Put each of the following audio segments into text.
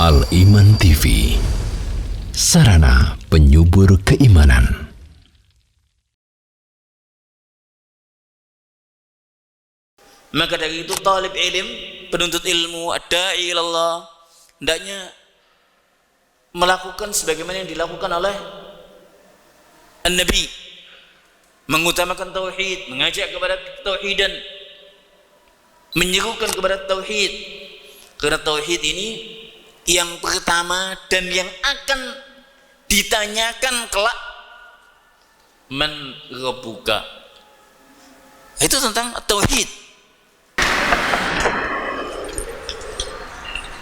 Al-Iman TV, sarana penyubur keimanan. Maka dari itu talib ilm, penuntut ilmu, ad-da'i ilallah, hendaknya melakukan sebagaimana yang dilakukan oleh An-Nabi, mengutamakan tauhid, mengajak kepada tauhidan, menyerukan kepada tauhid. Karena tauhid ini yang pertama dan yang akan ditanyakan kelak, man rabbuka. Itu tentang tauhid.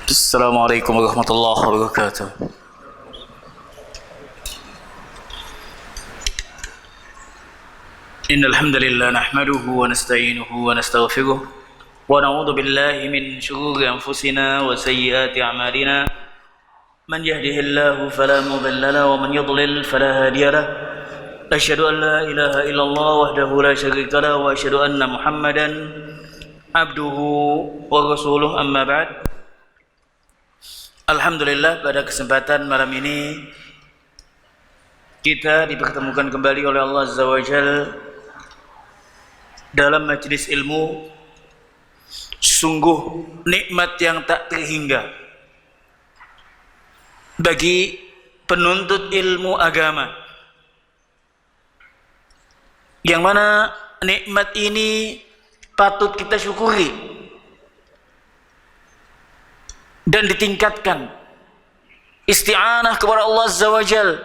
Assalamualaikum warahmatullahi wabarakatuh. Innal hamdalillah nahmaduhu wa nasta'inuhu wa nastaghfiruh wa na'udzu billahi min shururi anfusina wa sayyiati a'malina. Man yahdihillahu fala mudilla lahu wa man yudlil fala hadiya lahu. Asyhadu an la ilaha illallah wahdahu la syarika lahu wa asyhadu anna Muhammadan abduhu wa rasuluh, amma ba'd. Alhamdulillah, pada kesempatan malam ini kita dipertemukan kembali oleh Allah Azza wa Jalla dalam majlis ilmu. Sungguh nikmat yang tak terhingga bagi penuntut ilmu agama, yang mana nikmat ini patut kita syukuri dan ditingkatkan. Isti'anah kepada Allah Azza wa Jalla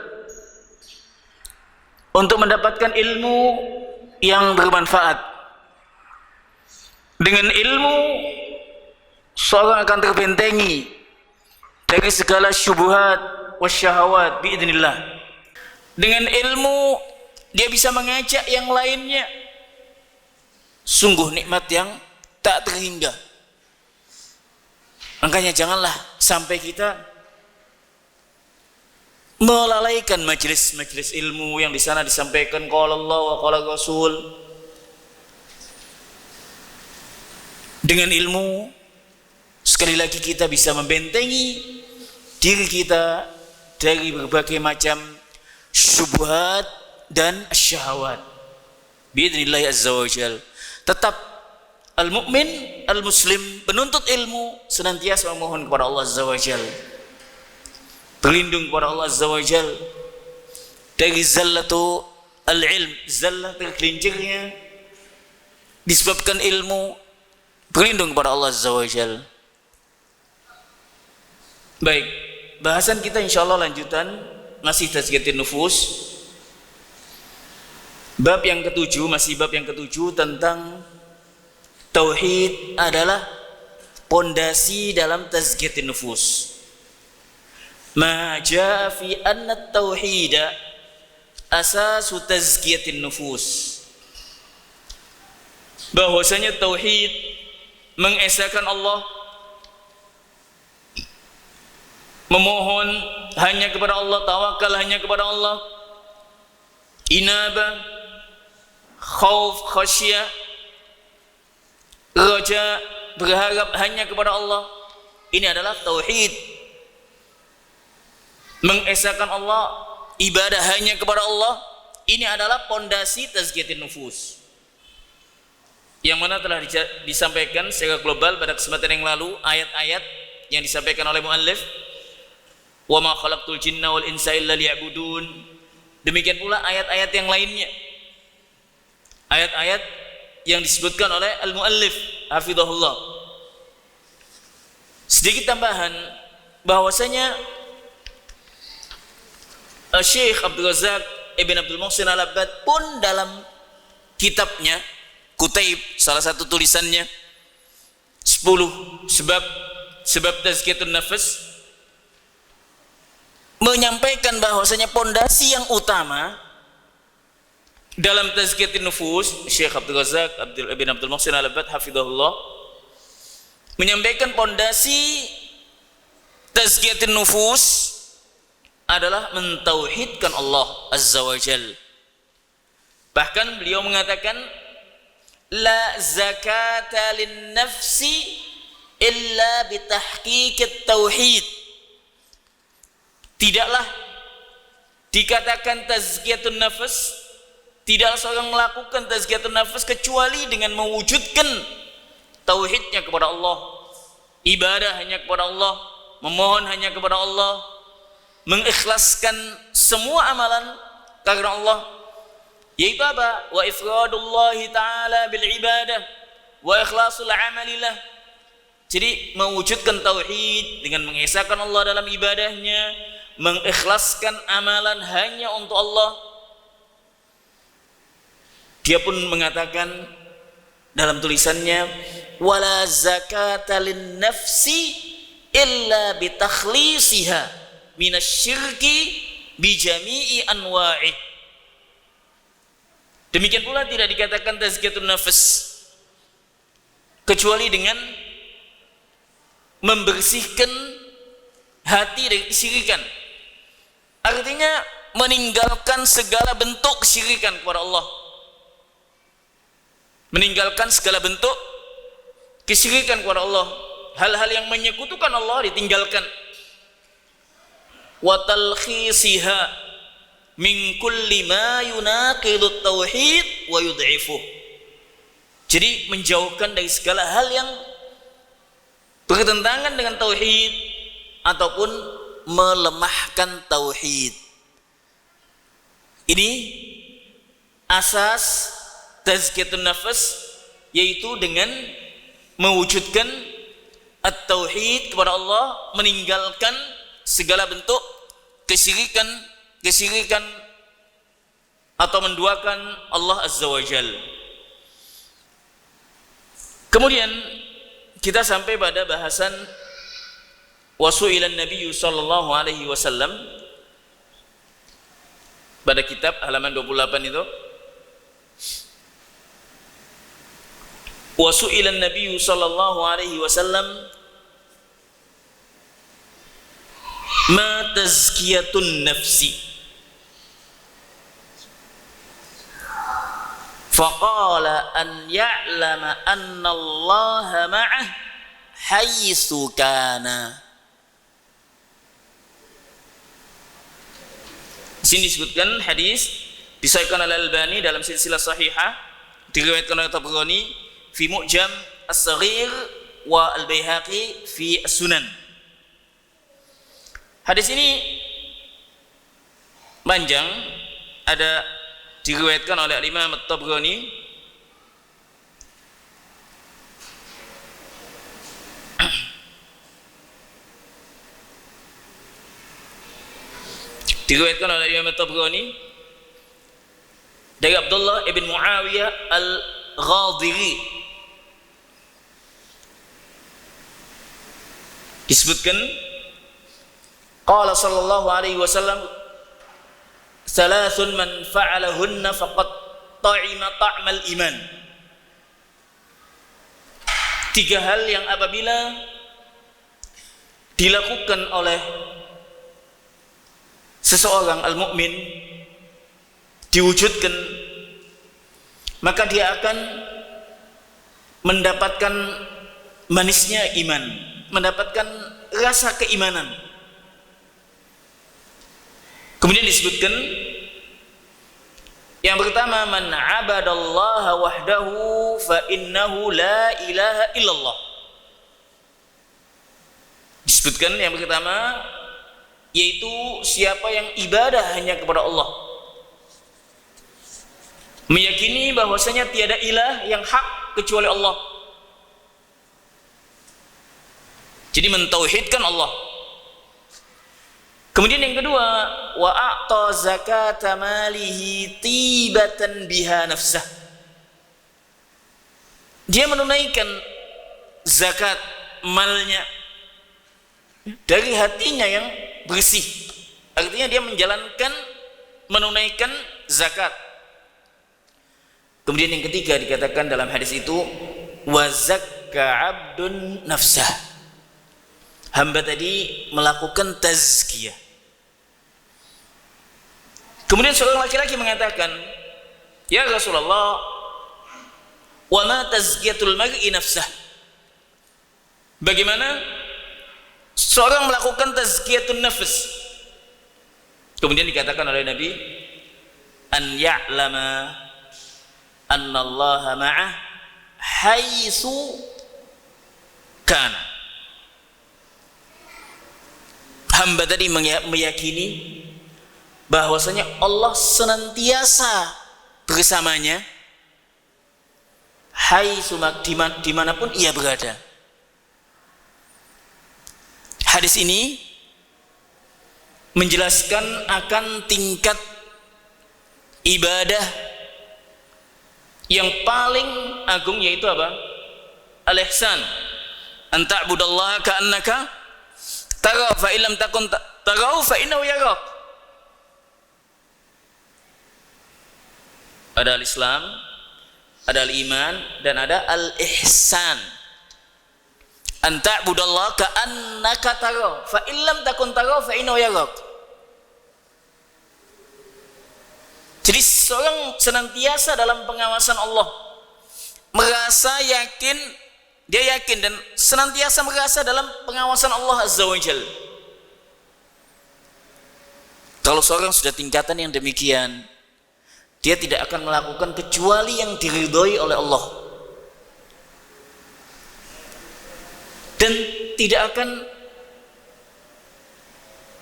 untuk mendapatkan ilmu yang bermanfaat. Dengan ilmu seorang akan terbentengi dari segala syubhat wasyahawat biidznillah. Dengan ilmu dia bisa mengajak yang lainnya. Sungguh nikmat yang tak terhingga. Makanya janganlah sampai kita melalaikan majelis-majelis ilmu yang di sana disampaikan qala Allah wa qala Rasul. Dengan ilmu sekali lagi kita bisa membentengi diri kita dari berbagai macam syubhat dan syahwat biidznillah azza wa jalla. Tetap al-mu'min, al-muslim, penuntut ilmu senantiasa memohon kepada Allah Azza wa Jalla, berlindung kepada Allah Azza wa Jalla dari zallatu al-ilm, zallah tergelincirnya disebabkan ilmu, berlindung kepada Allah Azza wa Jalla. Baik, bahasan kita insyaallah lanjutan masih tazkiyatun nufus. Bab yang ketujuh, masih bab yang ketujuh tentang tauhid adalah pondasi dalam tazkiyatun nufus. Ma jaa fi anna at-tauhida asasu tazkiyatun nufus. Bahwasanya tauhid, mengesahkan Allah, memohon hanya kepada Allah, tawakal hanya kepada Allah, inabah, khauf, khasyah, raja, berharap hanya kepada Allah. Ini adalah tauhid. Mengesahkan Allah, ibadah hanya kepada Allah. Ini adalah pondasi tazkiyatun nufus, yang mana telah disampaikan secara global pada kesempatan yang lalu. Ayat-ayat yang disampaikan oleh muallif, wa ma khalaqtul jinna wal insa illa liya'budun. Demikian pula ayat-ayat yang lainnya, ayat-ayat yang disebutkan oleh al-muallif hafizahullah. Sedikit tambahan bahwasanya Syekh Abdul Razak Ibn Abdul Muhsin Al-Abbad pun dalam kitabnya Kutaib, salah satu tulisannya 10 sebab tazkiyatun nafs, menyampaikan bahwasanya pondasi yang utama dalam tazkiyatun nufus. Syekh Abdul Razak Ibn Abdul Muhsin Al-Abbad hafizahullah menyampaikan pondasi tazkiyatun nufus adalah mentauhidkan Allah Azza wa Jalla. Bahkan beliau mengatakan la zakata lin nafsi illa bitahqiqit tauhid. tidaklah dikatakan tazkiyatun nafs, tidaklah seorang melakukan tazkiyatun nafs kecuali dengan mewujudkan tauhidnya kepada Allah, ibadah hanya kepada Allah, memohon hanya kepada Allah, mengikhlaskan semua amalan karena Allah, yaitu apa? Wa ifradullahi ta'ala bil ibadah wa ikhlasul amalillah. Jadi mewujudkan tauhid dengan mengesahkan Allah dalam ibadahnya, mengikhlaskan amalan hanya untuk Allah. Dia pun mengatakan dalam tulisannya, wala zakata lin nafsi illa bi takhlisiha minasyirki bi jami'i anwa'i. Demikian pula tidak dikatakan tazkiyatun nafs kecuali dengan membersihkan hati dari kesyirikan. Artinya meninggalkan segala bentuk kesyirikan kepada Allah, meninggalkan segala bentuk kesyirikan kepada Allah, hal-hal yang menyekutukan Allah ditinggalkan. Wa talkhisiha min kulli ma yunaqidu tauhid wa yud'ifu. Jadi menjauhkan dari segala hal yang bertentangan dengan tauhid ataupun melemahkan tauhid. Ini asas tazkiyatun nafs, yaitu dengan mewujudkan at-tauhid kepada Allah, meninggalkan segala bentuk kesyirikan atau menduakan Allah Azza wa Jalla. Kemudian kita sampai pada bahasan wasu'ilan Nabi sallallahu alaihi wasallam pada kitab halaman 28 itu. Wasu'ilan Nabi sallallahu alaihi wasallam ma tazkiyatun nafsi. Faqala an ya'lama anna Allah ma'ah haitsu kana. Sini disebutkan hadis disahihkan oleh Al-Albani dalam silsilah sahihah, diriwayatkan oleh Tabrani fi Mu'jam As-Saghir wa Al-Baihaqi fi As-Sunan. Hadis ini panjang, ada diriwayatkan oleh Imam At-Tabrani Imam At-Tabrani dari Abdullah ibn Muawiyah Al-Ghadiri, disebutkan qala sallallahu alaihi wasallam salasun man fa'alahunna faqad ta'ima ta'mal iman. 3 hal yang apabila dilakukan oleh seseorang al-mukmin, diwujudkan, maka dia akan mendapatkan manisnya iman, mendapatkan rasa keimanan. Kemudian disebutkan yang pertama, man abadallaha wahdahu fa innahu la ilaha illallah. Disebutkan yang pertama yaitu siapa yang ibadah hanya kepada Allah, meyakini bahwasanya tiada ilah yang hak kecuali Allah. Jadi mentauhidkan Allah. Kemudian yang kedua, wa a'ta zakata malihi tibatan biha nafsah. Dia menunaikan zakat malnya dari hatinya yang bersih. Artinya dia menunaikan zakat. Kemudian yang ketiga dikatakan dalam hadis itu, wa zakka 'abdun nafsah. Hamba tadi melakukan tazkiyah. Kemudian seorang laki-laki mengatakan, ya Rasulullah, wa ma tazkiyatul mar'i nafsah? Bagaimana seorang melakukan tazkiyatun nafs? Kemudian dikatakan oleh Nabi, an ya'lama annallaha ma'ah haitsu kana. Hamba tadi meyakini bahwasanya Allah senantiasa bersamanya haitsu, dimanapun ia berada. Hadis ini menjelaskan akan tingkat ibadah yang paling agung, yaitu apa? Al-ihsan. An ta'budallaha ka'annaka tara fa illam takun tarau fa innahu yarak. Ada al-Islam, ada al-iman, dan ada al-ihsan. An ta'budallaha ka'annaka tara fa illam takun tarau fa innahu yarak. Jadi seorang senantiasa dalam pengawasan Allah, merasa yakin, dia yakin dan senantiasa merasa dalam pengawasan Allah Azza wa Jalla. Kalau seorang sudah tingkatan yang demikian, dia tidak akan melakukan kecuali yang diridhoi oleh Allah, dan tidak akan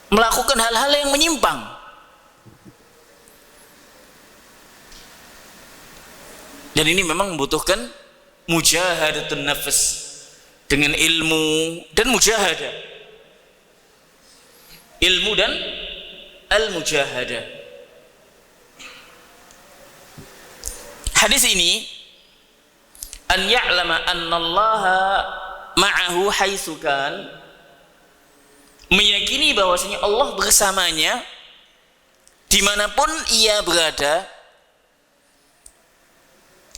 melakukan hal-hal yang menyimpang. Dan ini memang membutuhkan mujahadatun nafs dengan ilmu dan mujahadah. Ilmu dan al-mujahadah. Hadis ini, an ya'lama annallaha ma'ahu haitsu kan, meyakini bahwasanya Allah bersamanya dimanapun ia berada,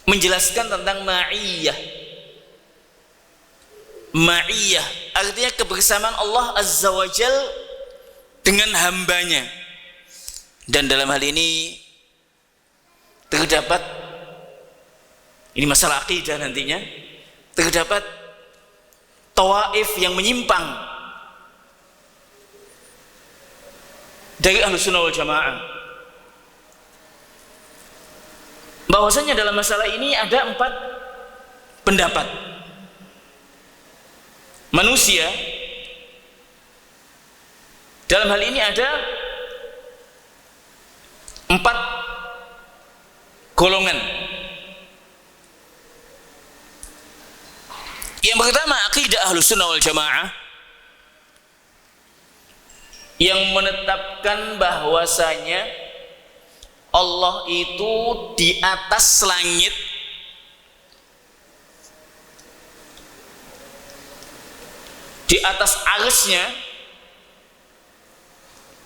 menjelaskan tentang ma'iyah. Ma'iyah artinya kebersamaan Allah Azza wa Jal dengan hambanya. Dan dalam hal ini terdapat, ini masalah akidah nantinya, terdapat tawaif yang menyimpang dari Ahlus Sunnah wal Jamaah, bahwasanya dalam masalah ini ada 4 pendapat manusia. Dalam hal ini ada 4 golongan. Yang pertama, akidah Ahlus Sunnah wal Jamaah yang menetapkan bahwasanya Allah itu di atas langit, di atas arsy-Nya,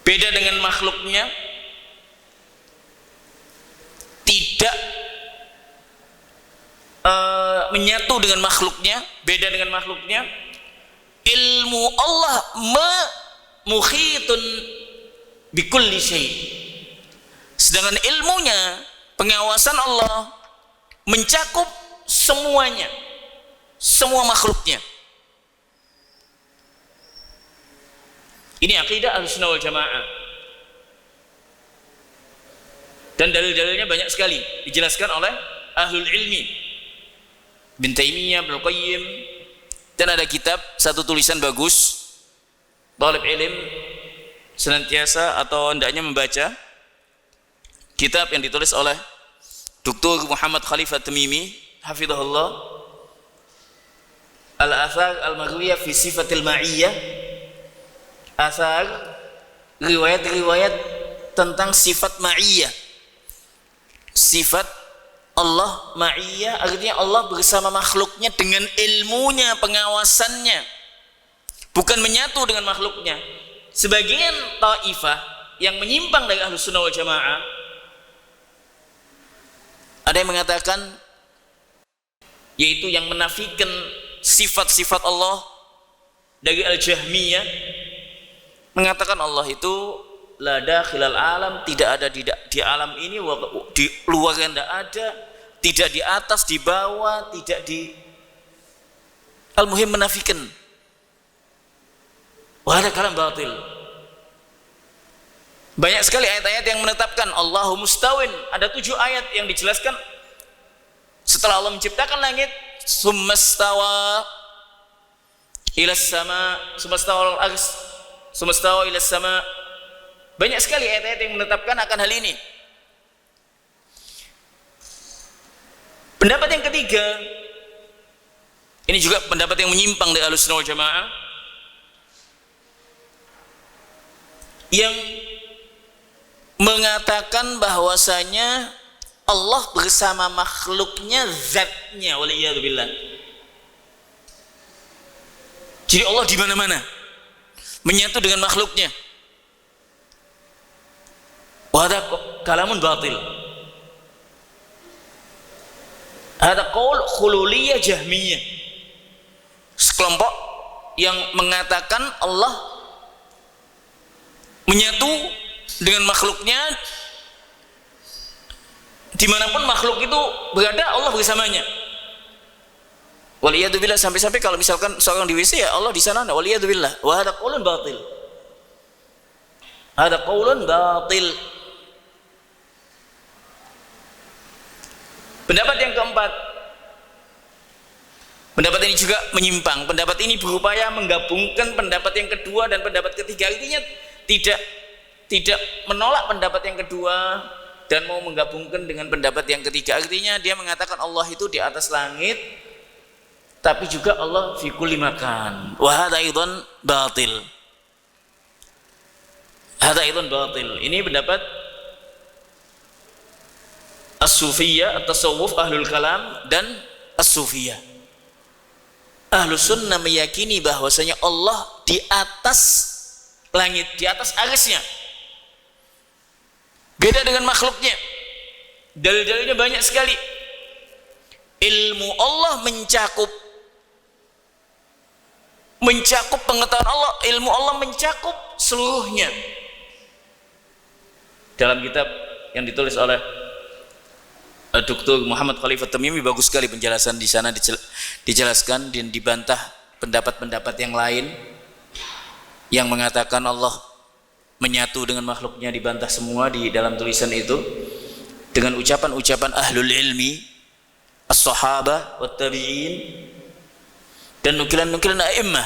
beda dengan makhluknya, tidak menyatu dengan makhluknya, beda dengan makhluknya. Ilmu Allah muhitun bikulli syai'. Sedangkan ilmunya, pengawasan Allah mencakup semuanya, semua makhluknya. Ini akidah Ahlussunnah wal Jamaah. Dan dalil-dalilnya banyak sekali dijelaskan oleh ahlul ilmi, Ibnu Taimiyah, Ibnu Qayyim, dan ada kitab, satu tulisan bagus, talib ilm senantiasa atau hendaknya membaca kitab yang ditulis oleh Dr. Muhammad Khalifah Tamimi hafizahullah, Al-Athar Al-Marwiyah fi Sifatil Ma'iyah, asar riwayat-riwayat tentang sifat ma'iyah. Sifat Allah ma'iyah artinya Allah bersama makhluknya dengan ilmunya, pengawasannya, bukan menyatu dengan makhluknya. Sebagian taifah yang menyimpang dari Ahlus Sunnah wal Jamaah, ada yang mengatakan, yaitu yang menafikan sifat-sifat Allah dari Al-Jahmiyah, mengatakan Allah itu la dakhilal alam, tidak ada di alam ini, di luarnya tidak ada, tidak di atas, di bawah, tidak di, al-muhim menafikan. Wah, ada kalam batil. Banyak sekali ayat-ayat yang menetapkan Allahu mustawin. Ada 7 ayat yang dijelaskan setelah Allah menciptakan langit, summastawa ilas sama, summastawa al-ars, summastawa ilas sama. Banyak sekali ayat-ayat yang menetapkan akan hal ini. Pendapat yang ketiga, ini juga pendapat yang menyimpang dari Ahlussunnah wal Jamaah, yang mengatakan bahwasanya Allah bersama makhluknya zatnya, waliyadzubillah. Jadi Allah di mana-mana, menyatu dengan makhluknya. Wa hadza kalamun batil. Hadza qaul khululiyah jahmiyah. Sekelompok yang mengatakan Allah menyatu dengan makhluknya, dimanapun makhluk itu berada Allah bersamanya. Waliyadzubillah, sampai-sampai kalau misalkan seorang di WC ya Allah di sana, waliyadzubillah. Wa hadza qaulun batil. Hadza qaulun batil. Pendapat yang keempat, pendapat ini juga menyimpang. Pendapat ini berupaya menggabungkan pendapat yang kedua dan pendapat ketiga. Artinya tidak menolak pendapat yang kedua dan mau menggabungkan dengan pendapat yang ketiga. Artinya dia mengatakan Allah itu di atas langit, tapi juga Allah fi kulli makan. Wa hadza aidan batil. Hadza aidan batil. Ini pendapat as-sufiyah, at-tasawuf, ahlul kalam, dan as-sufiyah. Ahlus sunnah meyakini bahwasanya Allah di atas langit, di atas arsy-Nya. Beda dengan makhluknya. Dalil-dalilnya banyak sekali. Ilmu Allah mencakup pengetahuan Allah, ilmu Allah mencakup seluruhnya. Dalam kitab yang ditulis oleh Dr. Muhammad Khalifah Tamimi bagus sekali penjelasan di sana, dijelaskan dan dibantah pendapat-pendapat yang lain yang mengatakan Allah menyatu dengan makhluknya, dibantah semua di dalam tulisan itu dengan ucapan-ucapan ahlul ilmi, as-sahabah wat tabi'in, dan nukilan-nukilan a'immah.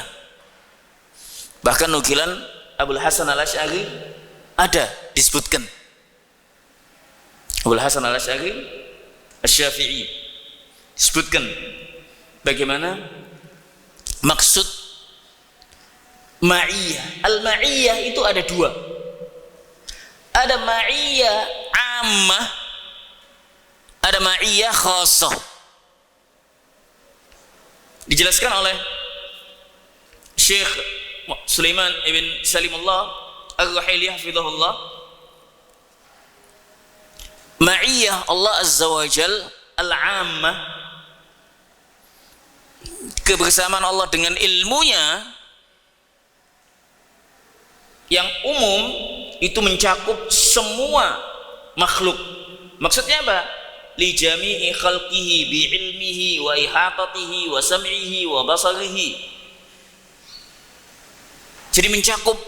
Bahkan nukilan Abul Hasan al-Asy'ari ada disebutkan. Abul Hasan al-Asy'ari Asy-Syafi'i disebutkan bagaimana maksud ma'iyah. Al-ma'iyah itu ada 2. Ada ma'iyah ammah, ada ma'iyah khassah. Dijelaskan oleh Syekh Sulaiman ibn Salimullah Ar-Ruhaili hafizahullah. Ma'iyah Allah Azza wa Jal al-ammah, kebersamaan Allah dengan ilmunya yang umum, itu mencakup semua makhluk. Maksudnya apa? Li jami'i khalqihi bi ilmihi wa ihatatihi wa sam'ihi wa basarihi. Jadi mencakup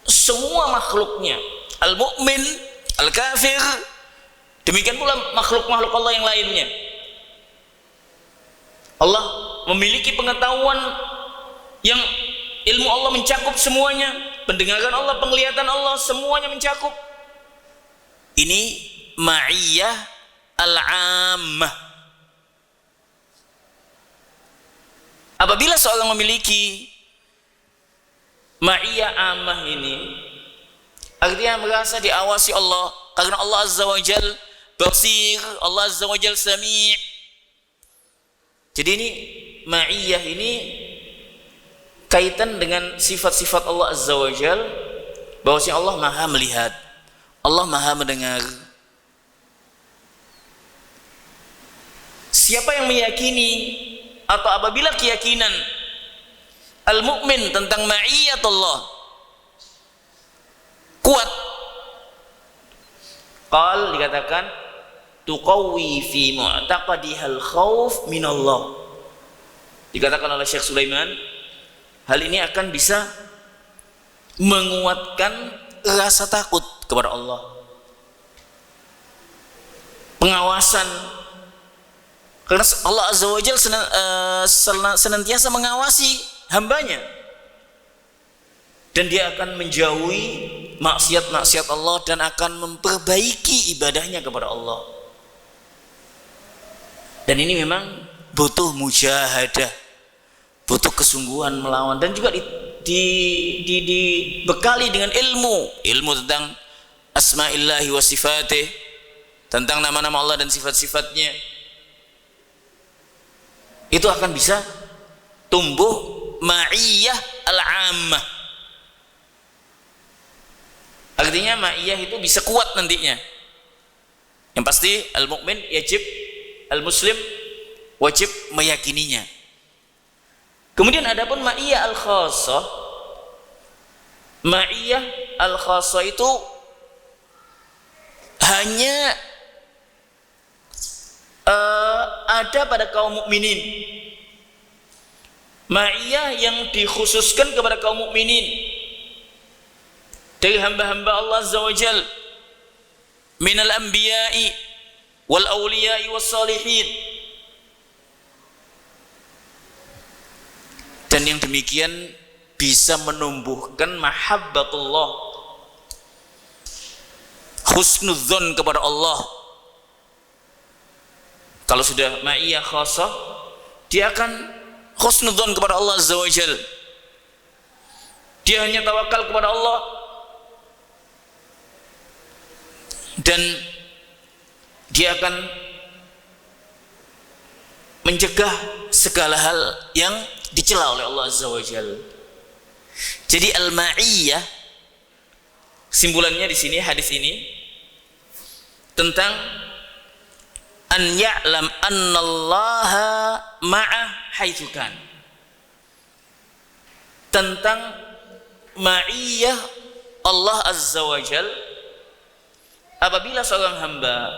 semua makhluknya, al-mu'min, al-kafir, demikian pula makhluk-makhluk Allah yang lainnya. Allah memiliki pengetahuan yang ilmu Allah mencakup semuanya, pendengaran Allah, penglihatan Allah, semuanya mencakup. Ini ma'iyah al-ammah. Apabila seorang memiliki ma'iyah ammah ini, artinya merasa diawasi Allah, karena Allah Azza wa Jal basir, Allah Azza wa Jal sami'. Jadi ini ma'iyah ini kaitan dengan sifat-sifat Allah Azza wa Jal, bahwasanya Allah Maha melihat, Allah Maha mendengar. Siapa yang meyakini atau apabila keyakinan al-mu'min tentang ma'iyat Allah kuat, qal dikatakan tuqawi fi mu'taqadihal khauf minallah. Dikatakan oleh Syekh Sulaiman, hal ini akan bisa menguatkan rasa takut kepada Allah, pengawasan, karena Allah Azza wa Jalla senantiasa mengawasi hambanya, dan dia akan menjauhi maksiat-maksiat Allah dan akan memperbaiki ibadahnya kepada Allah. Dan ini memang butuh mujahadah, butuh kesungguhan melawan, dan juga dibekali dengan ilmu tentang asma'illahi wa sifatih, tentang nama-nama Allah dan sifat-sifatnya. Itu akan bisa tumbuh ma'iyah al-ammah. Artinya ma'iyah itu bisa kuat nantinya. Yang pasti al-mu'min yajib, al-muslim wajib meyakininya. Kemudian adapun ma'iyah al-khassah, ma'iyah al-khassah itu hanya ada pada kaum mukminin. Ma'iyah yang dikhususkan kepada kaum mukminin dari hamba-hamba Allah Azza wa Jal minal anbiya'i wal awliya'i was salihin. Dan yang demikian bisa menumbuhkan mahabbatullah, husnudzon kepada Allah. Kalau sudah ma'iyah khassah, dia akan husnudzon kepada Allah Azza wa Jal. Dia hanya tawakal kepada Allah, dan dia akan mencegah segala hal yang dicela oleh Allah Azza wa Jal. Jadi al-ma'iyah, simpulannya di sini hadis ini tentang an ya'lam annallaha ma'ah haitsu kan, tentang ma'iyah Allah Azza wa Jal apabila seorang hamba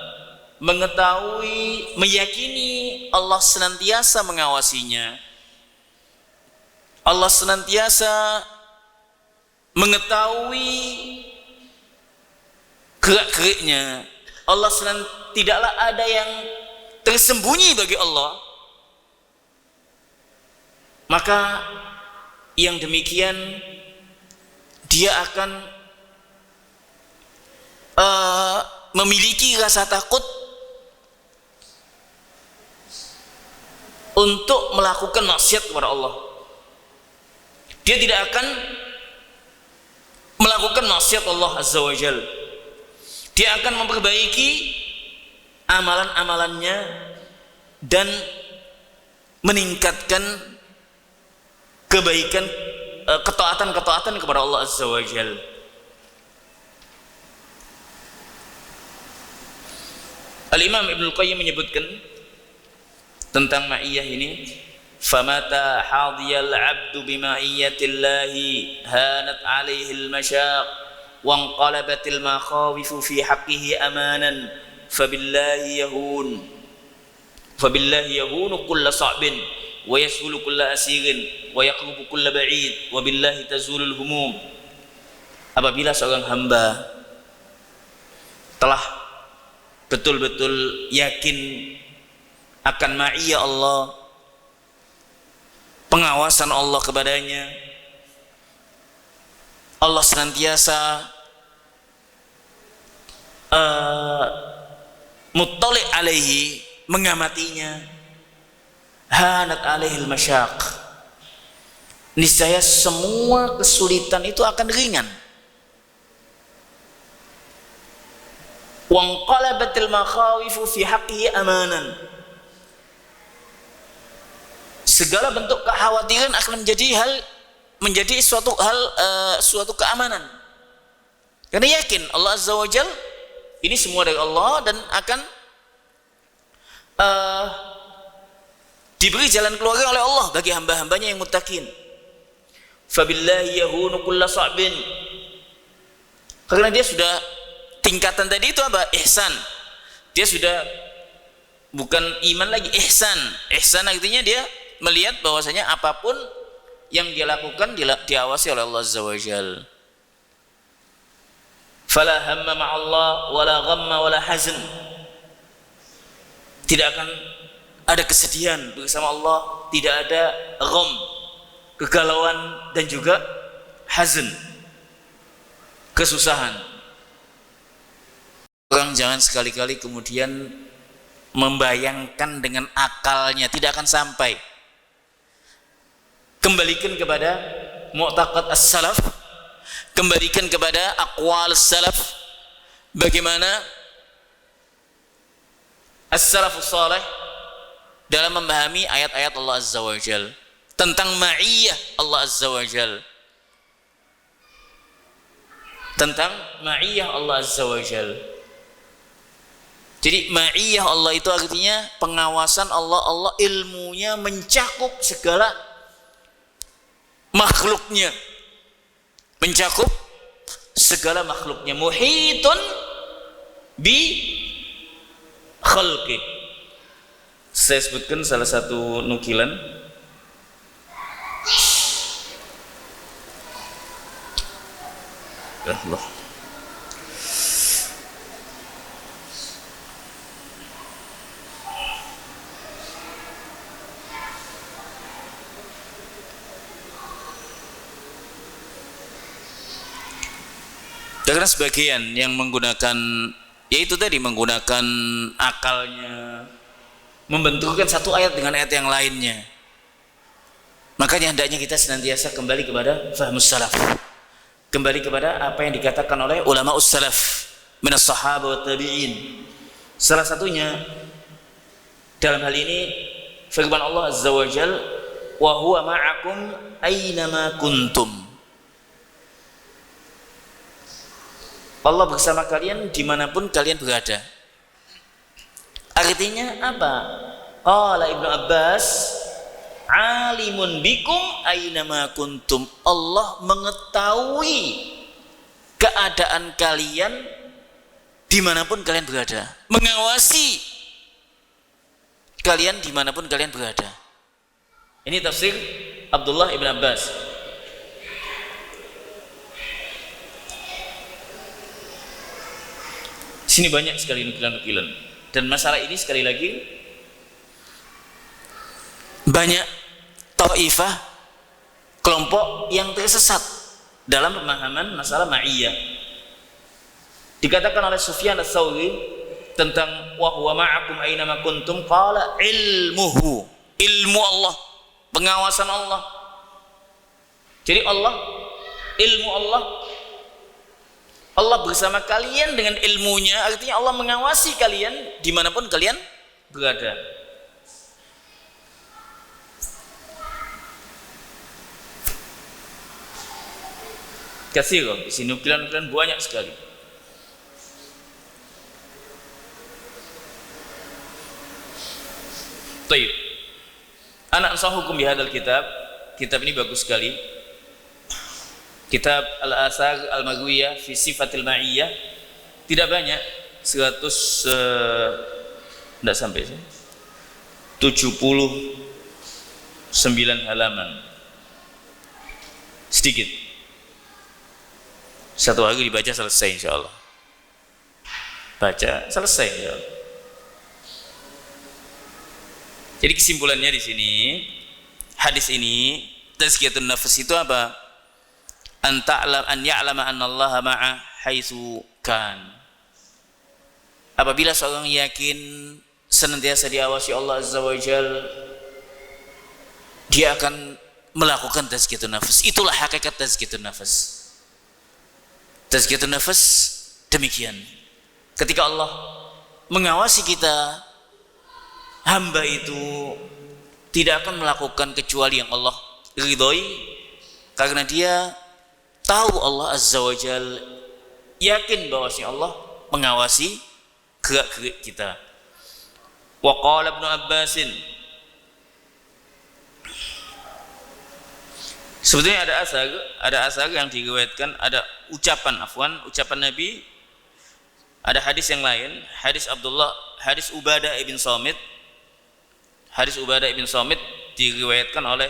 mengetahui, meyakini Allah senantiasa mengawasinya, Allah senantiasa mengetahui gerak-geriknya, Allah tidaklah ada yang tersembunyi bagi Allah, maka yang demikian dia akan memiliki rasa takut untuk melakukan maksiat kepada Allah. Dia tidak akan melakukan maksiat Allah Azza wa Jal. Dia akan memperbaiki amalan-amalannya dan meningkatkan kebaikan, ketaatan-ketaatan kepada Allah Azza wa Jal. Al-Imam Ibnul Qayyim menyebutkan tentang ma'iyah ini, famata hadiyal abdu bima'iyatillahi hanat alaihil masyaq wanqalabatil makhawifu fi haqqihi amanan fabillahi yahunu kulla sa'bin wa yashulu kulla asirin wa yaqrubu kulla ba'id wa billahi tazulul humum. Apabila seorang hamba telah betul-betul yakin akan ma'iyah Allah, pengawasan Allah kepadanya, Allah senantiasa muttali' alaihi, mengamatinya, hanat alaihil masyaq, niscaya semua kesulitan itu akan ringan. Wanqalabatil makhawifu fi haqqihi amanan, segala bentuk kekhawatiran akan menjadi suatu keamanan, karena yakin Allah Azza wa Jal ini semua dari Allah dan akan diberi jalan keluar oleh Allah bagi hamba-hambanya yang muttaqin. Fabillahi yahunu kulla sa'bin, karena dia sudah tingkatan tadi itu apa? Ihsan. Dia sudah bukan iman lagi, ihsan. Ihsan artinya dia melihat bahwasanya apapun yang dia lakukan diawasi oleh Allah Azza wa Jal. Fala hamma ma'allah wala ghamma wala hazn. Tidak akan ada kesedihan bersama Allah, tidak ada gham, kegalauan, dan juga hazn, kesusahan. Orang jangan sekali-kali kemudian membayangkan dengan akalnya, tidak akan sampai. Kembalikan kepada mu'taqad as-salaf, kembalikan kepada aqwal salaf, bagaimana as-salafus salih dalam memahami ayat-ayat Allah Azza wa Jal tentang ma'iyah Allah Azza wa Jal, tentang ma'iyah Allah Azza wa Jal. Jadi ma'iyah Allah itu artinya pengawasan Allah. Allah ilmunya mencakup segala makhluknya, mencakup segala makhluknya. Muhitun bi khalqi. Saya sebutkan salah satu nukilan. Allah. Karena sebagian yang menggunakan, yaitu tadi menggunakan akalnya, membenturkan satu ayat dengan ayat yang lainnya. Makanya hendaknya kita senantiasa kembali kepada fahmus salaf, kembali kepada apa yang dikatakan oleh ulama us-salaf minas sahaba wa tabi'in. Salah satunya dalam hal ini firman Allah Azza wa Jal, wa huwa ma'akum aynama kuntum. Allah bersama kalian dimanapun kalian berada. Artinya apa? Qala Ibnu Abbas, alimun bikum aynama kuntum. Allah mengetahui keadaan kalian dimanapun kalian berada, mengawasi kalian dimanapun kalian berada. Ini tafsir Abdullah ibn Abbas. Sini banyak sekali nukilan-nukilan, dan masalah ini sekali lagi banyak taifah, kelompok yang tersesat dalam pemahaman masalah ma'iyah. Dikatakan oleh Sufyan ats-Tsauri tentang wa huwa ma'akum aynama kuntum, qala ilmuhu, ilmu Allah, pengawasan Allah. Jadi Allah, ilmu Allah bersama kalian dengan ilmunya, artinya Allah mengawasi kalian dimanapun kalian berada. Kasih di sini nukilan-nukilan banyak sekali. Taib. Anak ansahukum bihadzal kitab. Kitab ini bagus sekali. Kitab Al-Asar Al-Maghwiyah fi Sifatil Ma'iyah. Tidak banyak, 100 tidak sampai 79 halaman. Sedikit. Satu hari dibaca selesai insyaallah. Baca selesai insyaallah. Jadi kesimpulannya di sini, hadis ini, tazkiyatun nafs itu apa? An ya'lama anna Allah ma'a haitsu kan. Apabila seorang yakin senantiasa diawasi Allah Azza wa Jal, dia akan melakukan tazkiyatun nafs. Itulah hakikat tazkiyatun nafs. Tazkiyatun nafs demikian. Ketika Allah mengawasi kita, hamba itu tidak akan melakukan kecuali yang Allah ridhoi, karena dia tahu Allah Azza wa Jal, yakin bahwasanya Allah mengawasi gerak-gerik kita. Wa qala Ibnu Abbasin, sebetulnya ada asar yang diriwayatkan, ada ucapan Nabi, ada hadis yang lain, hadis Ubadah ibn Samit. Hadis Ubadah ibn Samit diriwayatkan oleh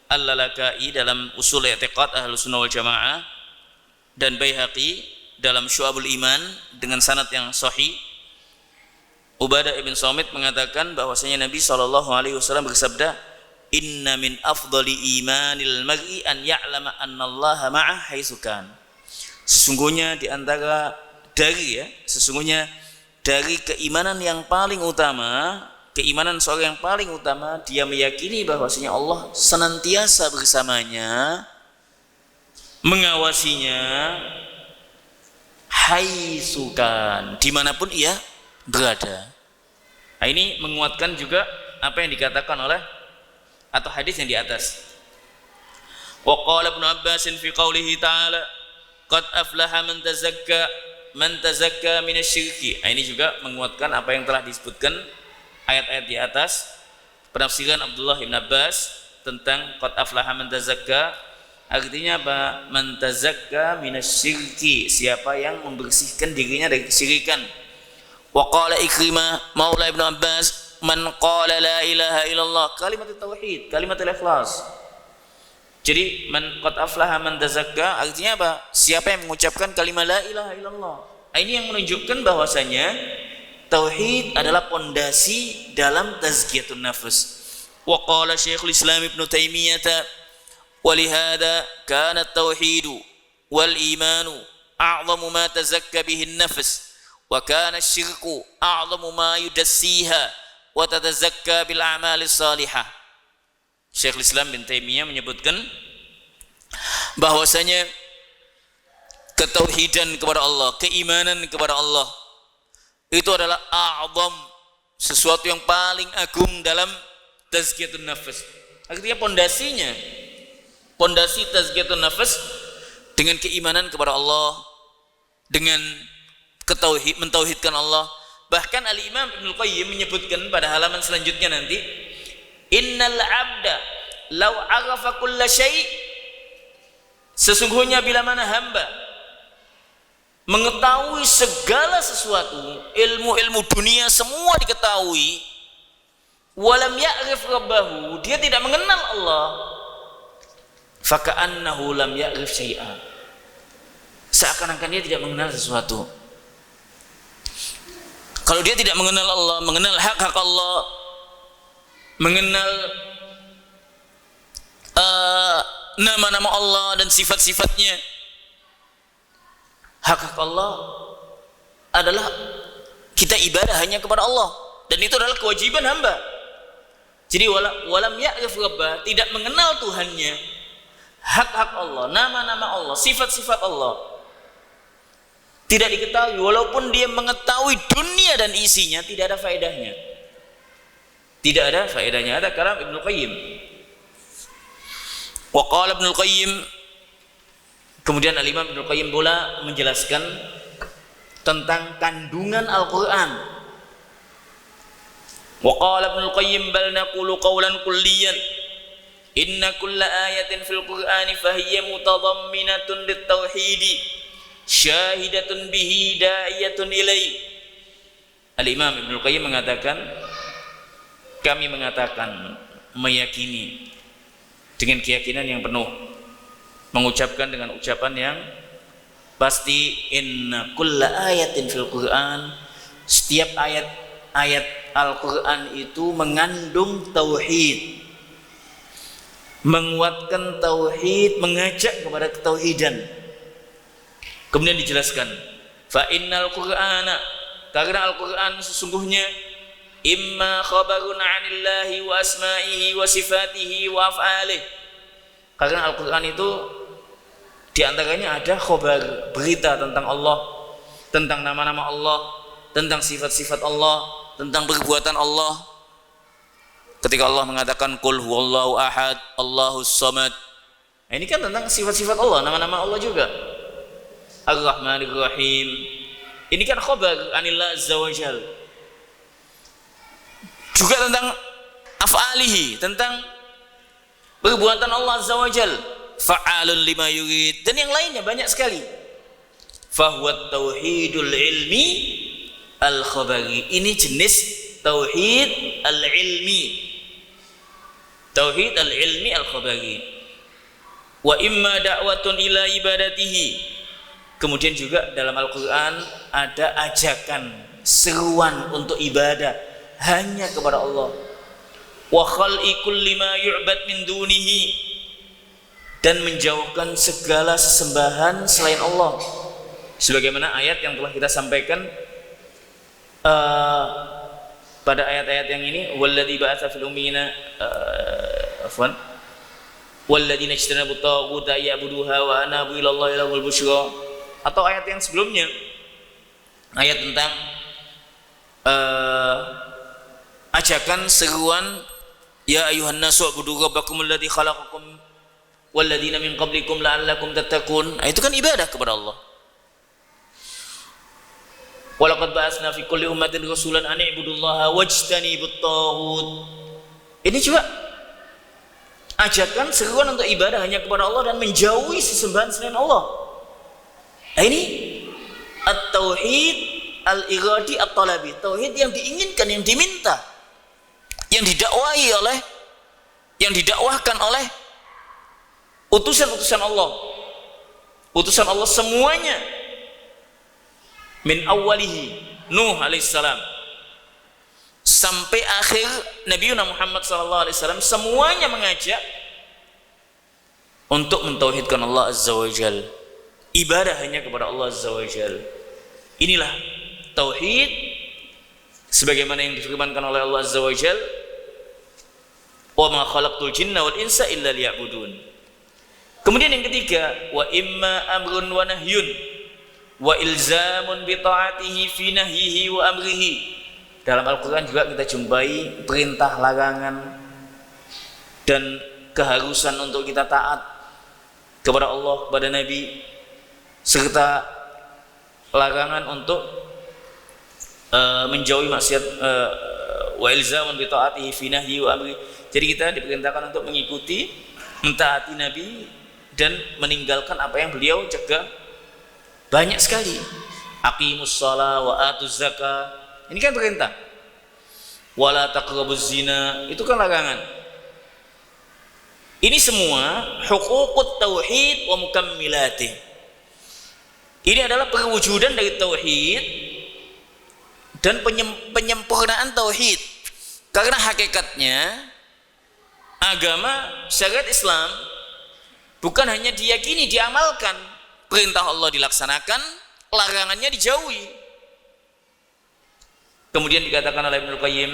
Al-Lalaka'i dalam Ushul I'tiqad Ahlus Sunnah wal Jamaah, dan Baihaqi dalam Syu'abul Iman dengan sanad yang sahih, Ubadah ibn Samit mengatakan bahwasanya Nabi SAW bersabda, inna min afdali imanil mar'i an ya'lama annallaha ma'ah haitsu kan. Sesungguhnya dari keimanan yang paling utama, keimanan seorang yang paling utama, dia meyakini bahwasanya Allah senantiasa bersamanya, mengawasinya, haitsu kan, dimanapun ia berada. Nah, ini menguatkan juga apa yang dikatakan oleh atau hadis yang di atas. Wa qala Ibnu Abbas fi qoulihi ta'ala qad aflaha man tazakka minasyirki. Nah, ini juga menguatkan apa yang telah disebutkan ayat-ayat di atas. Penafsiran Abdullah bin Abbas tentang qad aflaha man tazakka, artinya apa? Man tazakka minasyirki, siapa yang membersihkan dirinya dari kesyirikan. Wa qala Ikrimah maula Ibnu Abbas man qala la ilaha illallah, kalimat tauhid, kalimat ikhlas. Jadi man qad aflaha man tazakka artinya apa? Siapa yang mengucapkan kalimat la ilaha illallah. Ini yang menunjukkan bahwasanya tauhid adalah pondasi dalam tazkiyatun nafs. Wa qala Syekhul Islam Ibnu Taimiyah wa lihada kana at-tauhidu wal imanu a'zamu ma tazakka bihi an-nafs wa kana asy-syirku a'zamu ma yudassiha wa tatazakka bil a'malis salihah. Syekhul Islam bin Taimiyah menyebutkan bahwasanya ketauhidan kepada Allah, keimanan kepada Allah itu adalah a'zam, sesuatu yang paling agung dalam tazkiyatun nafs. Artinya pondasi tazkiyatun nafs dengan keimanan kepada Allah, dengan mentauhidkan Allah. Bahkan Al-Imam Ibnu Qayyim menyebutkan pada halaman selanjutnya nanti, innal abda law arafa kulla syai', sesungguhnya bila mana hamba mengetahui segala sesuatu, ilmu-ilmu dunia semua diketahui, walam ya'rif rabbahu, dia tidak mengenal Allah, faka'annahu lam ya'rif syai'a, seakan-akan dia tidak mengenal sesuatu. Kalau dia tidak mengenal Allah, mengenal hak-hak Allah, mengenal nama-nama Allah dan sifat-sifatnya, hak-hak Allah adalah kita ibadah hanya kepada Allah, dan itu adalah kewajiban hamba. Jadi walam ya'rif rabbah, tidak mengenal Tuhannya, hak-hak Allah, nama-nama Allah, sifat-sifat Allah tidak diketahui, walaupun dia mengetahui dunia dan isinya, tidak ada faedahnya. Tidak ada faedahnya. Ada kalam Ibnu Qayyim. Wa qala Ibnu Qayyim, kemudian Al-Imam Ibnu Qayyim pula menjelaskan tentang kandungan Al-Qur'an. Wa qala Ibnu Qayyim bal naqulu qawlan kulliyan inna kulla ayatin fil Qur'ani fahiya mutadamminatun lit-tauhidi syahidatun bihi da'iyatun ilai. Al-Imam Ibnu Qayyim mengatakan, kami mengatakan, meyakini dengan keyakinan yang penuh, mengucapkan dengan ucapan yang pasti, inna kulla ayatin fil Qur'an, setiap ayat Al-Qur'an itu mengandung tauhid, menguatkan tauhid, mengajak kepada ketauhidan. Kemudian dijelaskan, fa innal Qur'ana, karena Al-Qur'an sesungguhnya imma khabarun 'anillahi wa asma'ihi wa sifatihi wa af'alihi. Karena Al-Qur'an itu diantaranya ada khabar, berita tentang Allah, tentang nama-nama Allah, tentang sifat-sifat Allah, tentang perbuatan Allah. Ketika Allah mengatakan qul huwallahu ahad, Allahus samad, nah, ini kan tentang sifat-sifat Allah, nama-nama Allah juga. Ar-Rahmanir Rahim, ini kan khabar anillah azza wa jal. Juga tentang af'alihi, tentang perbuatan Allah azza wa jal, fa'alun lima yurid, dan yang lainnya banyak sekali. Fahuwa tauhidul ilmi al-khabari, ini jenis tauhid al-ilmi, tauhid al-ilmi al-khabari. Wa imma da'watun ila ibadatihi, Kemudian juga dalam Al-Quran ada ajakan, seruan untuk ibadah hanya kepada Allah. Wa khal'i kulli ma yu'bad min dunihi, dan menjauhkan segala sesembahan selain Allah. Sebagaimana ayat yang telah kita sampaikan pada ayat-ayat yang ini, walladzi ba'atsa fil ummiyina walladzina ijtanabu at-taghuta ya'buduha wa anabu ila Allahi lahumul busyra, atau ayat yang sebelumnya, ayat tentang ajakan, seruan, ya ayuhan nasu u'budu rabbakum alladzi khalaqakum walladzina min qablikum la'allakum tattaqun. Itu kan ibadah kepada Allah. Walaqad ba'atsna fi kulli ummatin rasulan an i'budullaha wajtanibut taghut. Ini juga ajakan, seruan untuk ibadah hanya kepada Allah dan menjauhi sesembahan selain Allah. Nah, ini at-tauhid al-iradi at-talabi, tauhid yang diinginkan, yang diminta, yang didakwahkan oleh utusan-utusan Allah. Utusan Allah semuanya, min awwalihi Nuh alaihissalam sampai akhir Nabi Muhammad SAW, semuanya mengajak untuk mentauhidkan Allah Azza wa Jal, ibadah hanya kepada Allah Azza wa Jal. Inilah tauhid sebagaimana yang difirmankan oleh Allah Azza wa Jal, wa ma khalaqtul jinna wal insa illa liya'budun. Kemudian yang ketiga, wa imma amrun wa nahyun wa ilzamun bi ta'atihi fi nahyihi wa amrihi. Dalam Al-Quran juga kita jumpai perintah, larangan, dan keharusan untuk kita taat kepada Allah, kepada Nabi, serta larangan untuk menjauhi maksiat, wa ilzamun bi ta'atihi fi nahyihi wa amrihi. Jadi kita diperintahkan untuk mengikuti, mentaati Nabi, dan meninggalkan apa yang beliau cegah. Banyak sekali. Aqimus shalah wa atuz zakah, ini kan perintah. Wala taqrabuz zina, itu kan larangan. Ini semua huququt tauhid wa mukammilatih. Ini adalah perwujudan dari tauhid dan penyempurnaan tauhid. Karena hakikatnya agama syariat Islam bukan hanya diyakini, diamalkan. Perintah Allah dilaksanakan, larangannya dijauhi. Kemudian dikatakan oleh Ibnu Qayyim,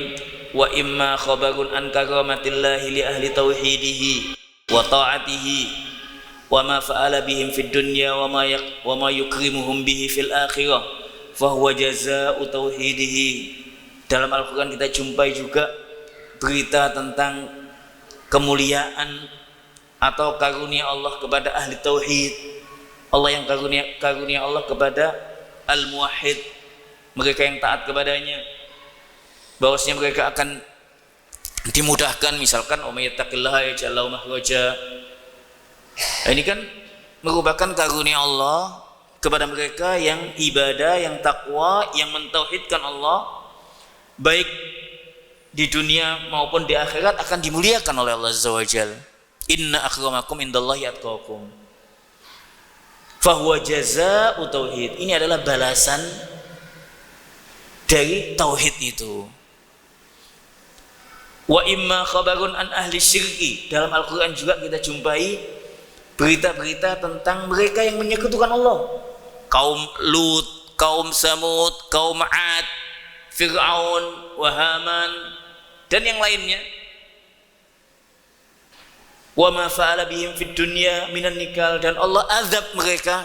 wa imma khabarun an karamatillahi li ahli tauhidihi wa ta'atihi wa ma fa'ala bihim fid dunya wa ma yukrimuhum bihi fil akhirah fa huwa jazaa'u tauhidihi. Dalam Al-Qur'an kita jumpai juga berita tentang kemuliaan atau karunia Allah kepada ahli tauhid. Allah yang karunia Allah kepada al-muwahhid, mereka yang taat kepadanya, bahwasanya mereka akan dimudahkan, misalkan may yattaqillaha yaj'al lahu makhraja. Ini kan merupakan karunia Allah kepada mereka yang ibadah, yang takwa, yang mentauhidkan Allah, baik di dunia maupun di akhirat akan dimuliakan oleh Allah Azza wa Jalla. Inna akramakum indallahi atqakum. Fahuwa jazaa'u tauhid. Ini adalah balasan dari tauhid itu. Wa imma khabarun an ahli syirki. Dalam Al-Quran juga kita jumpai berita-berita tentang mereka yang menyekutukan Allah. Kaum Lut, kaum Samud, kaum Ad, Fir'aun, wa Haman, dan yang lainnya. Wa ma fa'ala bihim fid dunya minan nikal, dan Allah azab mereka.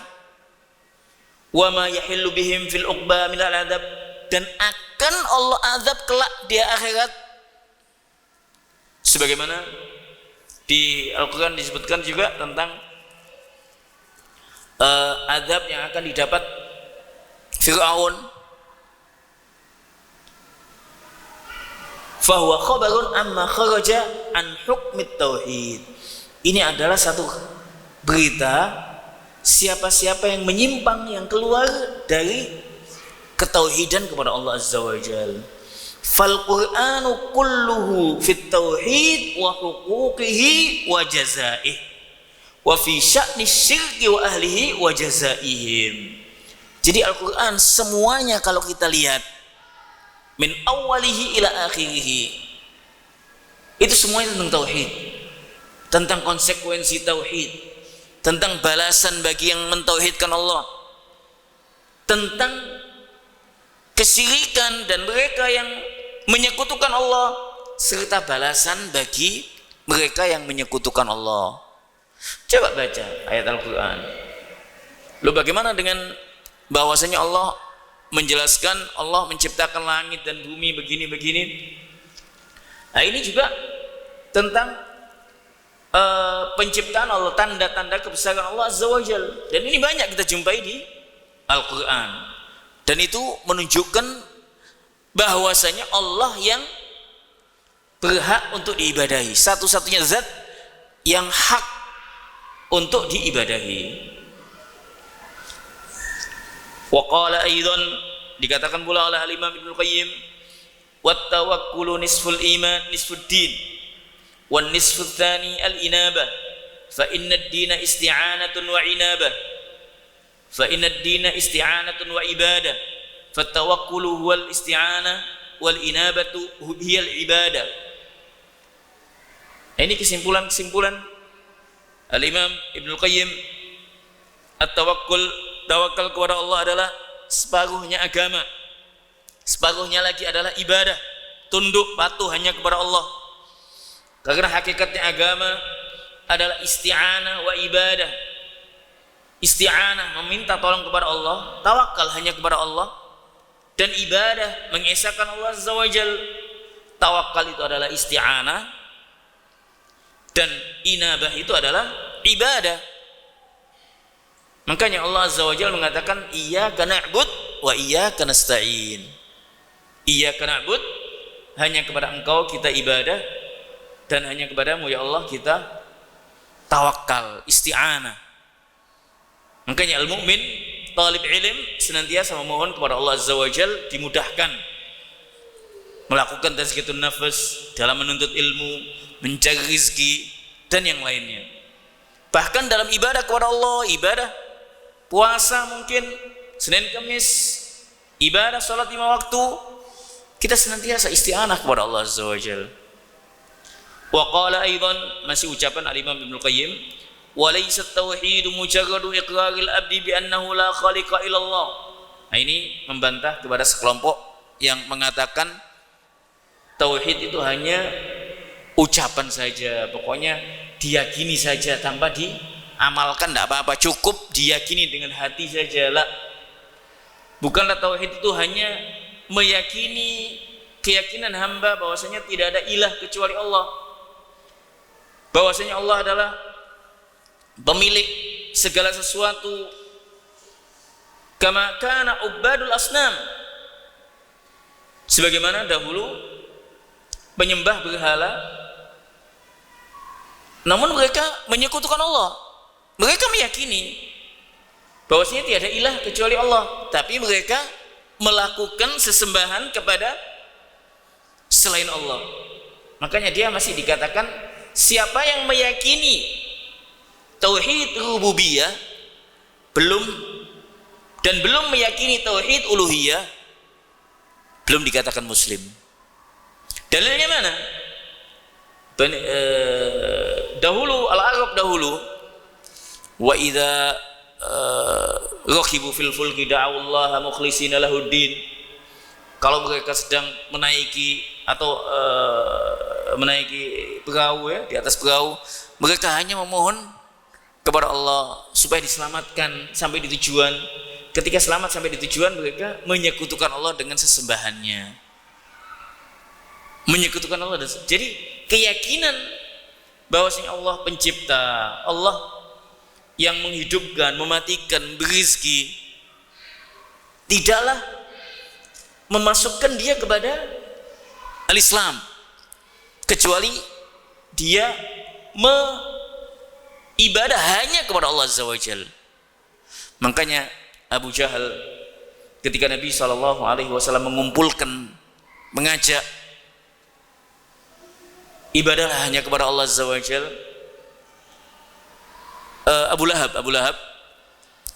Wa ma yahillu bihim fil uqba minal adab, dan akan Allah azab kelak di akhirat. Sebagaimana di Al-Quran disebutkan juga tentang azab yang akan didapat Fir'aun. Fahuwa khabarun amma kharaja an hukmit tauhid. Ini adalah satu berita siapa-siapa yang menyimpang, yang keluar dari ketauhidan kepada Allah Azza wa Jalla. Fal Qur'anu kulluhu fit tauhid wa huquqihi wa jazaih wa fi sya'ni syirki wa ahlihi wa jazaihim. Jadi Al-Quran semuanya kalau kita lihat min awalihi ila akhirihi itu semuanya tentang tauhid, tentang konsekuensi tauhid, tentang balasan bagi yang mentauhidkan Allah, tentang kesyirikan dan mereka yang menyekutukan Allah, serta balasan bagi mereka yang menyekutukan Allah. Coba baca ayat Al-Quran. Lalu bagaimana dengan bahwasanya Allah menjelaskan Allah menciptakan langit dan bumi begini-begini. Nah ini juga tentang penciptaan Allah, tanda-tanda kebesaran Allah Azza wa Jal. Dan ini banyak kita jumpai di Al-Quran. Dan itu menunjukkan bahwasanya Allah yang berhak untuk diibadahi, satu-satunya zat yang hak untuk diibadahi. Wa qala aidan, dikatakan pula oleh Imam Ibnu Qayyim, wat tawakkulu nisful iman nisfud din wan nisfut tsani al inabah fa inna ad-dina isti'anatun wa inabah fa inna ad-dina isti'anatun wa ibadah fat tawakkulu huwal isti'anah wal inabatu hiyal ibadah. Ini kesimpulan Al-Imam Ibnu Qayyim, at-tawakkul, tawakal kepada Allah adalah separuhnya agama, separuhnya lagi adalah ibadah, tunduk patuh hanya kepada Allah. Karena hakikatnya agama adalah isti'anah wa ibadah. Isti'anah meminta tolong kepada Allah, tawakal hanya kepada Allah, dan ibadah mengesahkan Allah Azza wa Jal. Tawakal itu adalah isti'anah dan inabah itu adalah ibadah. Makanya Allah Azza wa Jalla mengatakan iyyaka na'bud wa iyyaka nasta'in. Iyyaka na'bud, hanya kepada Engkau kita ibadah, dan hanya kepadamu ya Allah kita tawakal, isti'anah. Makanya al-mu'min, talib ilm, senantiasa memohon kepada Allah Azza wa Jalla dimudahkan melakukan tazkiyatun nafas dalam menuntut ilmu, mencari rizki dan yang lainnya. Bahkan dalam ibadah kepada Allah, ibadah puasa mungkin Senin Kamis, ibadah salat 5 waktu, kita senantiasa isti'anah kepada Allah Azza wa Jalla. Wa qala aidan, masih ucapan Al-Imam Ibnu Qayyim, wa laysa at-tauhid mujarradu iqraril abdi bi annahu la khaliqa illallah. Nah ini membantah kepada sekelompok yang mengatakan tauhid itu hanya ucapan saja, pokoknya diyakini saja tanpa diamalkan, tidak apa-apa, cukup diyakini dengan hati saja. Lah, bukanlah tauhid itu hanya meyakini keyakinan hamba bahwasanya tidak ada ilah kecuali Allah, bahwasanya Allah adalah pemilik segala sesuatu, kama kana ubadul asnam, sebagaimana dahulu penyembah berhala, namun mereka menyekutukan Allah. Mereka meyakini bahwasanya tiada ilah kecuali Allah, tapi mereka melakukan sesembahan kepada selain Allah. Makanya dia masih dikatakan siapa yang meyakini tauhid rububiyah belum meyakini tauhid uluhiyah, belum dikatakan muslim. Dalilnya mana? Dahulu al-Arab dahulu, wa idza rakibu fil fulki da'awallaha mukhlishina lahuddin. Kalau mereka sedang menaiki atau menaiki perahu, ya, di atas perahu, mereka hanya memohon kepada Allah supaya diselamatkan sampai di tujuan. Ketika selamat sampai di tujuan, mereka menyekutukan Allah dengan sesembahannya, menyekutukan Allah. Jadi keyakinan bahwasanya Allah pencipta, Allah yang menghidupkan, mematikan, berizki, tidaklah memasukkan dia kepada al-Islam kecuali dia ibadah hanya kepada Allah Azza wa Jalla. Makanya Abu Jahal ketika Nabi SAW mengumpulkan, mengajak ibadahlah hanya kepada Allah Azza wa Jalla, Abu Lahab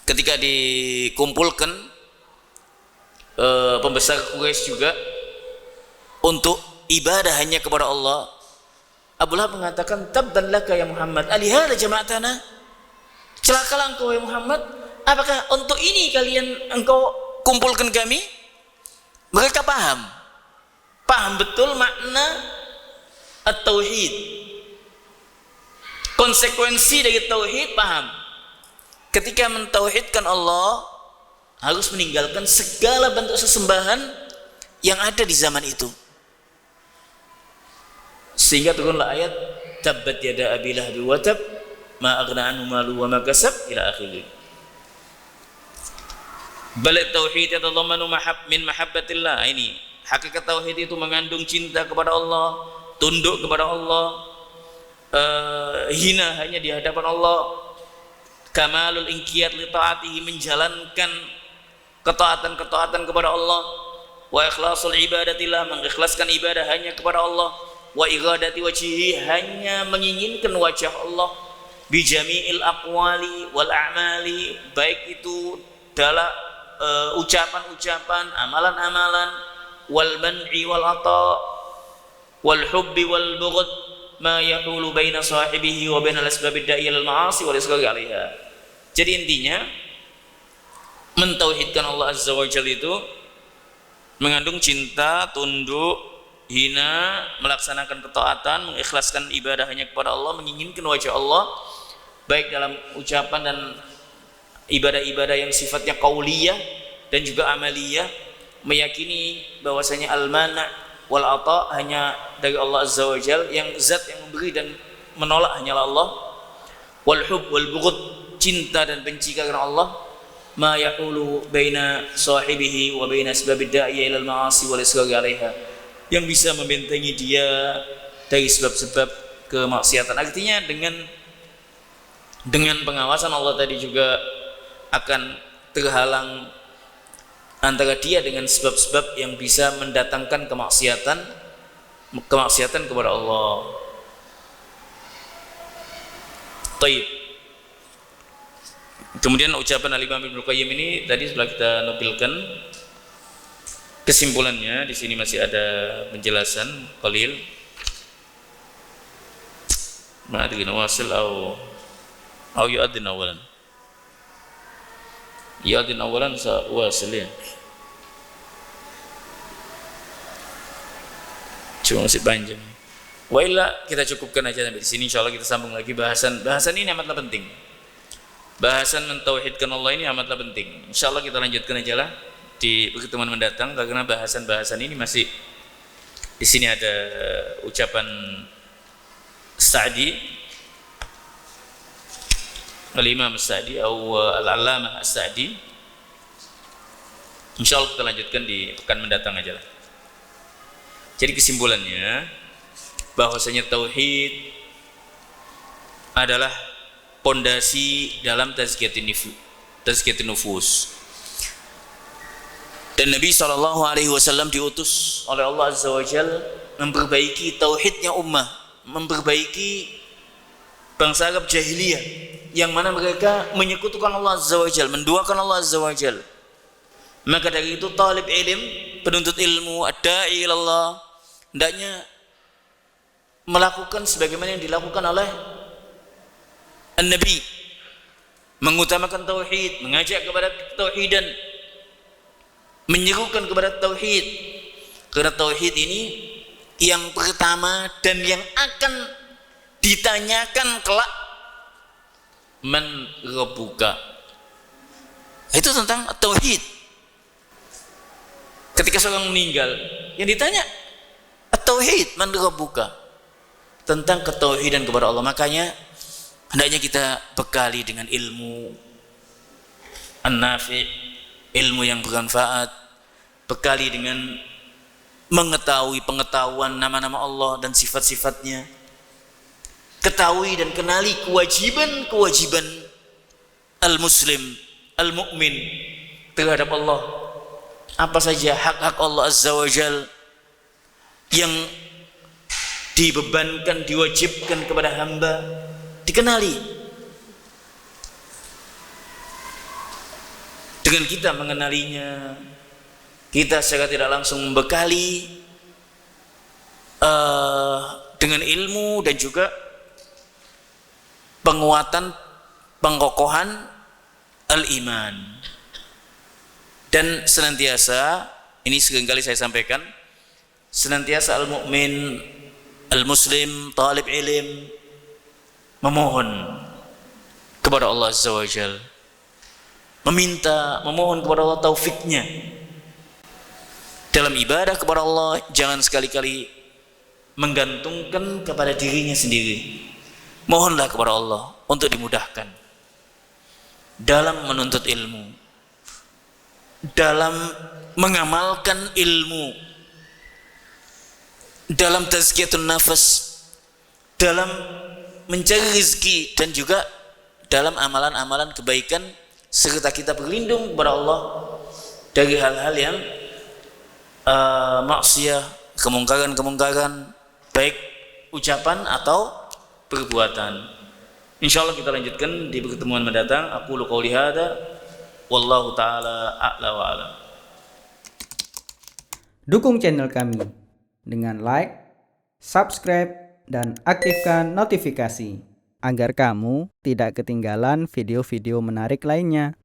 ketika dikumpulkan pembesar Quraisy juga untuk ibadah hanya kepada Allah, Abu Lahab mengatakan, tabban laka ya Muhammad, alihada jama'atana, celakalah engkau ya Muhammad, apakah untuk ini engkau kumpulkan kami? Mereka paham betul makna at-tauhid, konsekuensi dari tauhid, paham. Ketika mentauhidkan Allah, harus meninggalkan segala bentuk sesembahan yang ada di zaman itu. Sehingga turunlah ayat tabbat yada abi lahab wa tab ma aghna anhu malu wa ma kasab ila akhirih. Bal tauhid yatadammanu min mahabbatillah. Ini hakikat tauhid itu mengandung cinta kepada Allah, tunduk kepada Allah, hina hanya di hadapan Allah, kamalul inqiyad li taatihi, menjalankan ketaatan kepada Allah, wa ikhlasul ibadatillah, mengikhlaskan ibadah hanya kepada Allah, wa iradati wajhihi, hanya menginginkan wajah Allah, bi jami'il aqwali wal a'mali, baik itu dalam ucapan-ucapan, amalan-amalan, wal man'i wal ata wal hubbi wal bughd, ma yahulu baina sahibihi wa bainal asbabid da'i al ma'asi wal isghari 'alaiha. Jadi intinya mentauhidkan Allah Azza wa Jalla itu mengandung cinta, tunduk, hina, melaksanakan ketaatan, mengikhlaskan ibadah hanya kepada Allah, menginginkan wajah Allah, baik dalam ucapan dan ibadah-ibadah yang sifatnya qauliyah dan juga amaliyah, meyakini bahwasanya al-mana' wal ata hanya dari Allah Azza wa Jalla, yang zat yang memberi dan menolak hanyalah Allah, wal hub wal bughd, cinta dan benci karena Allah, ma yaqulu baina sahibihi wa baina asbabid da'i ila al-ma'asi wal isghari 'alaiha, yang bisa membentengi dia dari sebab-sebab kemaksiatan. Artinya dengan pengawasan Allah tadi juga akan terhalang antara dia dengan sebab-sebab yang bisa mendatangkan kemaksiatan kepada Allah. Taib. Kemudian ucapan Al-Imam Ibnu Qayyim ini tadi setelah kita nukilkan kesimpulannya, di sini masih ada penjelasan qalil. Ma adri nawasil au yu'adhin awalan. Yu'adhin awalan wasil ya. Cuma masih panjang. Wa illa kita cukupkan aja sampai di sini, insyaallah kita sambung lagi bahasan ini amatlah penting. Bahasan mentauhidkan Allah ini amatlah penting. Insyaallah kita lanjutkan aja lah di pertemuan mendatang, karena bahasan ini masih di sini ada ucapan Sa'di, Al-Imam Sa'di atau Al-Allamah Sa'di. Insyaallah kita lanjutkan di pekan mendatang aja lah. Jadi kesimpulannya bahwasanya tauhid adalah pondasi dalam tazkiyatun nufus. Dan Nabi SAW diutus oleh Allah Azza wa Jalla memperbaiki tauhidnya ummah, memperbaiki bangsa Arab jahiliyah yang mana mereka menyekutukan Allah Azza wa Jalla, menduakan Allah Azza wa Jalla. Maka dari itu talib ilm, penuntut ilmu, ad-da'i ilallah, hendaknya melakukan sebagaimana yang dilakukan oleh An-Nabi, mengutamakan tauhid, mengajak kepada tauhidan, menyerukan kepada tauhid. Karena tauhid ini yang pertama dan yang akan ditanyakan kelak, man rabbuka. Itu tentang tauhid. Ketika seorang meninggal, yang ditanya at-tauhid, man rabbuka, tentang ketauhidan kepada Allah. Makanya hendaknya kita bekali dengan ilmu an-nafi', ilmu yang bermanfaat, bekali dengan mengetahui pengetahuan nama-nama Allah dan sifat-sifatnya, ketahui dan kenali kewajiban-kewajiban al-muslim, al-mu'min terhadap Allah. Apa saja hak-hak Allah Azza wa Jal yang dibebankan, diwajibkan kepada hamba, dikenali. Dengan kita mengenalinya, kita secara tidak langsung membekali dengan ilmu dan juga penguatan, pengkokohan al-iman. Dan senantiasa, ini seringkali saya sampaikan, senantiasa al-mu'min, al-muslim, talib ilim memohon kepada Allah Azza wa Jal, memohon kepada Allah taufiknya dalam ibadah kepada Allah. Jangan sekali-kali menggantungkan kepada dirinya sendiri. Mohonlah kepada Allah untuk dimudahkan dalam menuntut ilmu, dalam mengamalkan ilmu, dalam tazkiyatun nafas, dalam mencari rezeki, dan juga dalam amalan-amalan kebaikan, serta kita berlindung kepada Allah dari hal-hal yang maksiyah, kemungkaran-kemungkaran, baik ucapan atau perbuatan. Insyaallah kita lanjutkan di pertemuan mendatang. Aqulu qouli hadza wallahu taala a'la wa a'lam. Dukung channel kami dengan like, subscribe, dan aktifkan notifikasi agar kamu tidak ketinggalan video-video menarik lainnya.